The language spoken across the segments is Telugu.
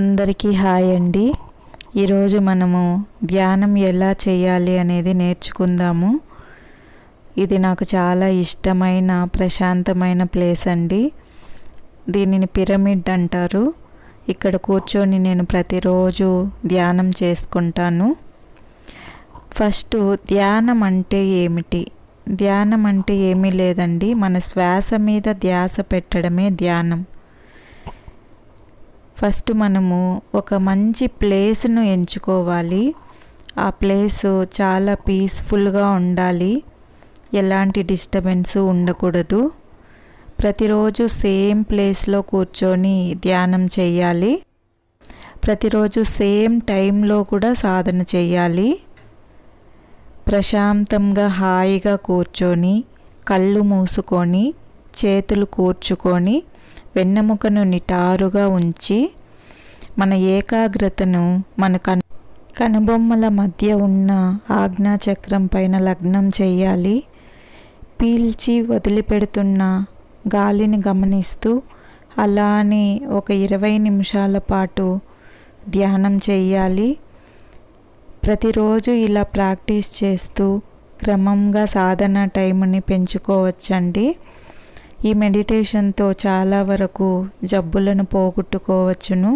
అందరికీ హాయ్ అండి. ఈరోజు మనము ధ్యానం ఎలా చేయాలి అనేది నేర్చుకుందాము. ఇది నాకు చాలా ఇష్టమైన ప్రశాంతమైన ప్లేస్ అండి. దీనిని పిరమిడ్ అంటారు. ఇక్కడ కూర్చొని నేను ప్రతిరోజు ధ్యానం చేసుకుంటాను. ఫస్ట్ ధ్యానం అంటే ఏమిటి? ధ్యానం అంటే ఏమీ లేదండి, మన శ్వాస మీద ధ్యాస పెట్టడమే ధ్యానం. ఫస్ట్ మనము ఒక మంచి ప్లేస్ను ఎంచుకోవాలి. ఆ ప్లేస్ చాలా పీస్ఫుల్గా ఉండాలి, ఎలాంటి డిస్టర్బెన్స్ ఉండకూడదు. ప్రతిరోజు సేమ్ ప్లేస్లో కూర్చొని ధ్యానం చేయాలి. ప్రతిరోజు సేమ్ టైంలో కూడా సాధన చేయాలి. ప్రశాంతంగా హాయిగా కూర్చొని కళ్ళు మూసుకొని చేతులు కూర్చుకొని వెన్నెముకను నిటారుగా ఉంచి మన ఏకాగ్రతను మన కనుబొమ్మల మధ్య ఉన్న ఆజ్ఞాచక్రం పైన లగ్నం చేయాలి. పీల్చి వదిలిపెడుతున్న గాలిని గమనిస్తూ అలానే ఒక 20 నిమిషాల పాటు ధ్యానం చేయాలి. ప్రతిరోజు ఇలా ప్రాక్టీస్ చేస్తూ క్రమంగా సాధన టైంని పెంచుకోవచ్చండి. ఈ మెడిటేషన్తో చాలా వరకు జబ్బులను పోగొట్టుకోవచ్చును.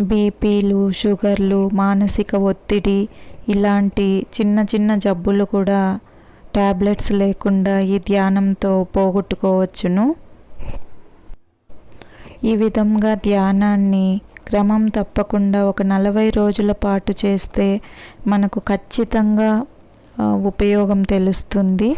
బీపీలు, షుగర్లు, మానసిక ఒత్తిడి ఇలాంటి చిన్న చిన్న జబ్బులు కూడా టాబ్లెట్స్ లేకుండా ఈ ధ్యానంతో పోగొట్టుకోవచ్చును. ఈ విధంగా ధ్యానాన్ని క్రమం తప్పకుండా ఒక 40 రోజుల పాటు చేస్తే మనకు ఖచ్చితంగా ఉపయోగం తెలుస్తుంది.